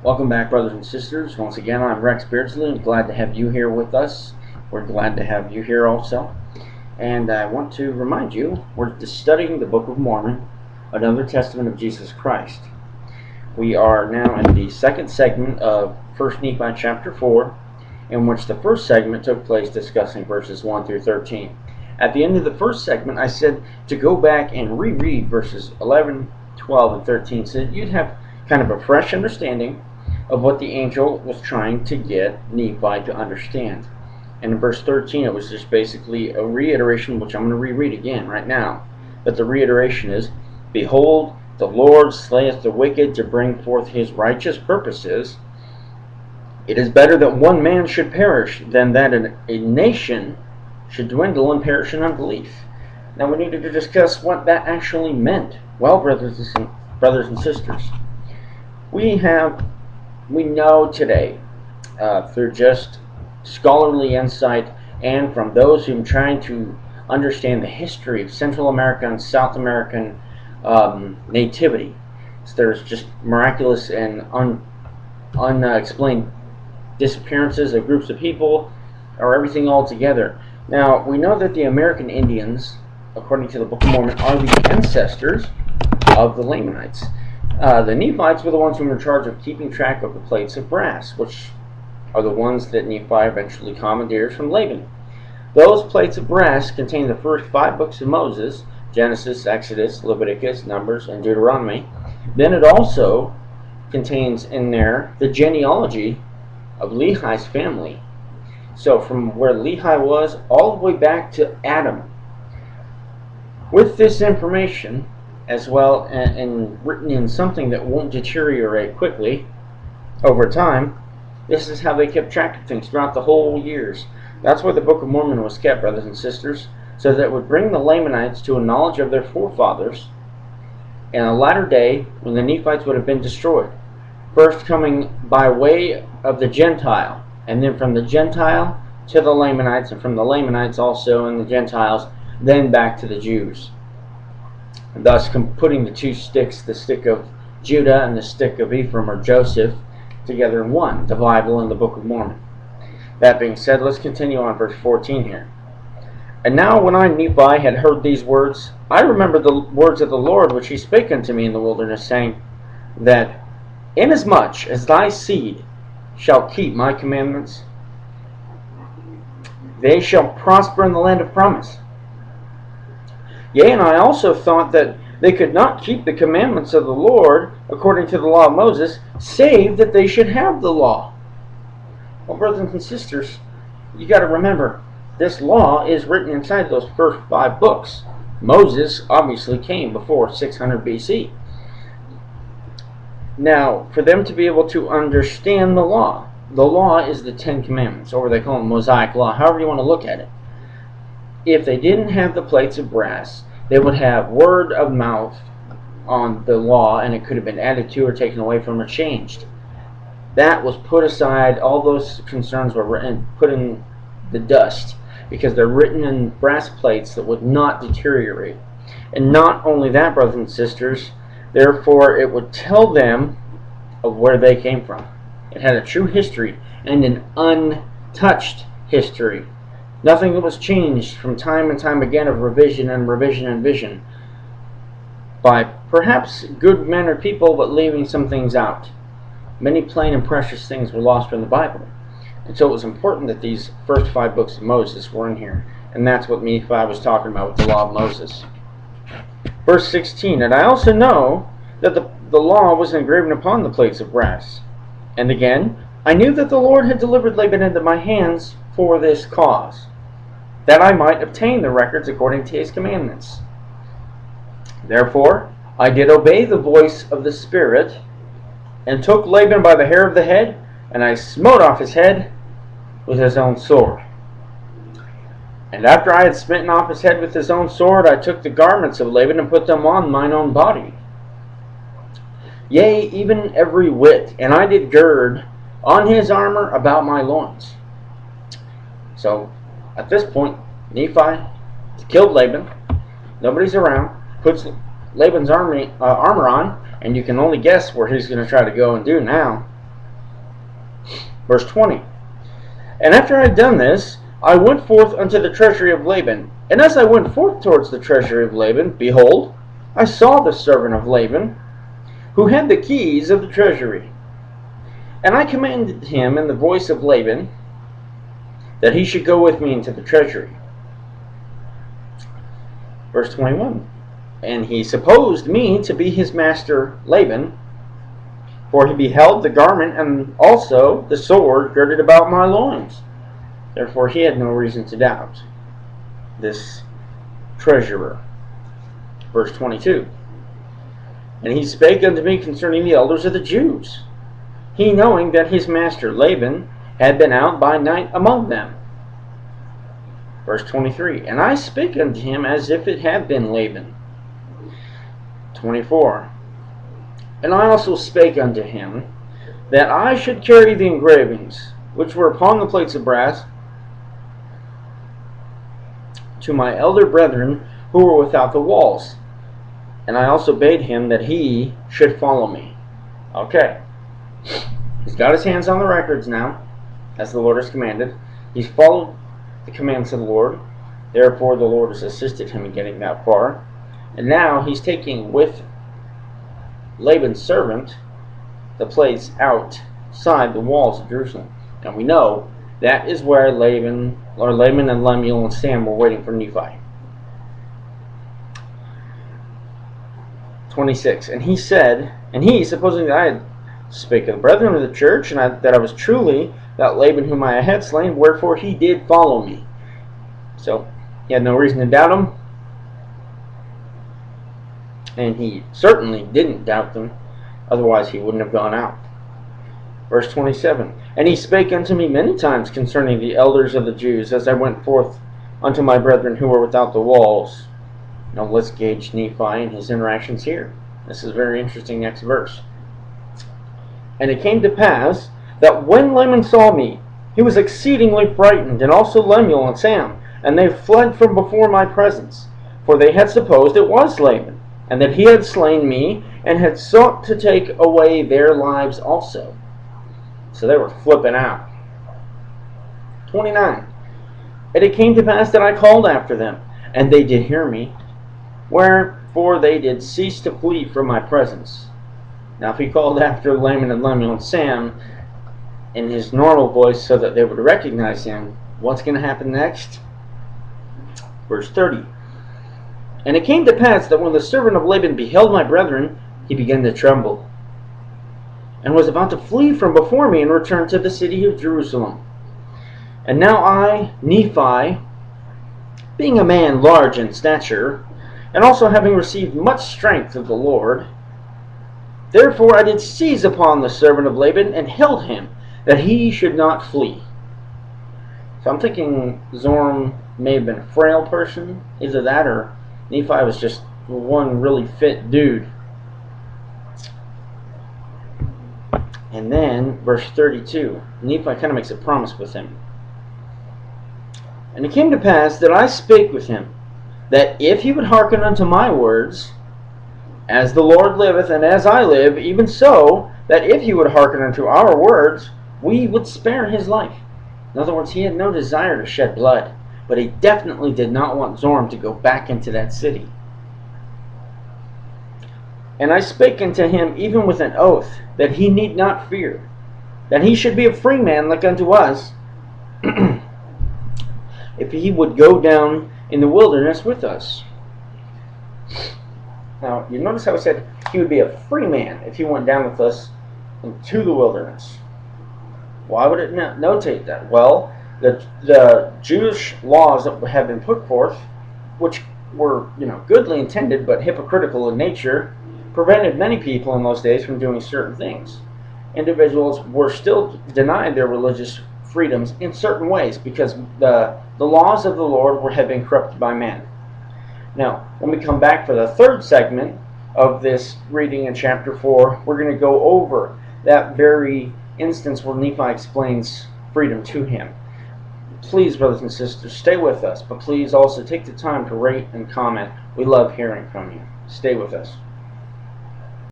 Welcome back, brothers and sisters. Once again, I'm Rex Beardsley. I'm glad to have you here with us. We're glad to have you here also. And I want to remind you, we're studying the Book of Mormon, another testament of Jesus Christ. We are now in the second segment of 1 Nephi chapter 4, in which the first segment took place discussing verses 1 through 13. At the end of the first segment, I said to go back and reread verses 11, 12, and 13 so that you'd have kind of a fresh understanding of what the angel was trying to get Nephi to understand. And in verse 13, it was just basically a reiteration, which I'm going to reread again right now. But the reiteration is, "Behold, the Lord slayeth the wicked to bring forth his righteous purposes. It is better that one man should perish than that a nation should dwindle and perish in unbelief." Now we needed to discuss what that actually meant. Well, brothers and sisters, we know today, through just scholarly insight and from those who are trying to understand the history of Central America and South American nativity, there's just miraculous and unexplained disappearances of groups of people, or everything all together. Now, we know that the American Indians, according to the Book of Mormon, are the ancestors of the Lamanites. The Nephites were the ones who were in charge of keeping track of the plates of brass, which are the ones that Nephi eventually commandeers from Laban. Those plates of brass contain the first 5 books of Moses: Genesis, Exodus, Leviticus, Numbers, and Deuteronomy. Then it also contains in there the genealogy of Lehi's family. So from where Lehi was all the way back to Adam. With this information, as well, and written in something that won't deteriorate quickly over time, this is how they kept track of things throughout the whole years. That's where the Book of Mormon was kept, brothers and sisters, so that it would bring the Lamanites to a knowledge of their forefathers in a latter day when the Nephites would have been destroyed. First coming by way of the Gentile, and then from the Gentile to the Lamanites, and from the Lamanites also and the Gentiles, then back to the Jews. Thus putting the two sticks, the stick of Judah and the stick of Ephraim or Joseph, together in one, the Bible and the Book of Mormon. That being said, let's continue on verse 14 here. "And now when I, Nephi, had heard these words, I remembered the words of the Lord which he spake unto me in the wilderness, saying, that inasmuch as thy seed shall keep my commandments, they shall prosper in the land of promise. Yea, and I also thought that they could not keep the commandments of the Lord according to the law of Moses, save that they should have the law." Well, brothers and sisters, you got to remember, this law is written inside those first 5 books. Moses obviously came before 600 BC. Now, for them to be able to understand the law is the 10 Commandments, or they call them Mosaic Law, however you want to look at it. If they didn't have the plates of brass, they would have word of mouth on the law, and it could have been added to or taken away from or changed. That was put aside. All those concerns were written, put in the dust, because they're written in brass plates that would not deteriorate. And not only that, brothers and sisters, therefore it would tell them of where they came from. It had a true history and an untouched history. Nothing that was changed from time and time again of revision and revision and vision by perhaps good mannered people, but leaving some things out. Many plain and precious things were lost from the Bible. And so it was important that these first 5 books of Moses were in here. And that's what Nephi was talking about with the law of Moses. Verse 16, "And I also know that the law was engraven upon the plates of brass. And again, I knew that the Lord had delivered Laban into my hands for this cause, that I might obtain the records according to his commandments. Therefore I did obey the voice of the Spirit, and took Laban by the hair of the head, and I smote off his head with his own sword. And after I had smitten off his head with his own sword, I took the garments of Laban and put them on mine own body. Yea, even every whit, and I did gird on his armor about my loins." So, at this point, Nephi killed Laban. Nobody's around. Puts Laban's armor on, and you can only guess where he's going to try to go and do now. Verse 20. And after I had done this, I went forth unto the treasury of Laban. And as I went forth towards the treasury of Laban, behold, I saw the servant of Laban, who had the keys of the treasury. And I commanded him in the voice of Laban, that he should go with me into the treasury. Verse 21. And he supposed me to be his master Laban, for he beheld the garment and also the sword girded about my loins. Therefore he had no reason to doubt this treasurer. Verse 22. And he spake unto me concerning the elders of the Jews, he knowing that his master Laban had been out by night among them. Verse 23. And I spake unto him as if it had been Laban. 24. And I also spake unto him that I should carry the engravings which were upon the plates of brass to my elder brethren who were without the walls. And I also bade him that he should follow me. Okay. He's got his hands on the records now, as the Lord has commanded. He's followed the commands of the Lord. Therefore the Lord has assisted him in getting that far. And now he's taking with Laban's servant the place outside the walls of Jerusalem. And we know that is where Laban and Lemuel and Sam were waiting for Nephi. 26. And he said, and he, supposing that I had spake of the brethren of the church, and that I was truly that Laban whom I had slain, wherefore he did follow me. So he had no reason to doubt him, and he certainly didn't doubt them, otherwise he wouldn't have gone out. Verse 27. And he spake unto me many times concerning the elders of the Jews, as I went forth unto my brethren who were without the walls. Now let's gauge Nephi and his interactions here. This is a very interesting next verse. And it came to pass that when Laman saw me, he was exceedingly frightened, and also Lemuel and Sam, and they fled from before my presence, for they had supposed it was Laban, and that he had slain me, and had sought to take away their lives also. So they were flipping out. 29. And it came to pass that I called after them, and they did hear me, wherefore they did cease to flee from my presence. Now if he called after Laman and Lemuel and Sam in his normal voice so that they would recognize him, what's going to happen next? Verse 30. And it came to pass that when the servant of Laban beheld my brethren, he began to tremble, and was about to flee from before me and return to the city of Jerusalem. And now I, Nephi, being a man large in stature, and also having received much strength of the Lord, therefore I did seize upon the servant of Laban, and held him, that he should not flee. So I'm thinking Zoram may have been a frail person, either that or Nephi was just one really fit dude. And then, verse 32, Nephi kind of makes a promise with him. And it came to pass that I spake with him, that if he would hearken unto my words, as the Lord liveth, and as I live, even so, that if he would hearken unto our words, we would spare his life. In other words, he had no desire to shed blood, but he definitely did not want Zoram to go back into that city. And I spake unto him even with an oath, that he need not fear, that he should be a free man like unto us, if he would go down in the wilderness with us. Now, you notice how I said he would be a free man if he went down with us into the wilderness. Why would it notate that? Well, the Jewish laws that have been put forth, which were, goodly intended but hypocritical in nature, prevented many people in those days from doing certain things. Individuals were still denied their religious freedoms in certain ways because the laws of the Lord had been corrupted by man. Now, when we come back for the third segment of this reading in chapter 4, we're going to go over that very instance where Nephi explains freedom to him. Please, brothers and sisters, stay with us, but please also take the time to rate and comment. We love hearing from you. Stay with us.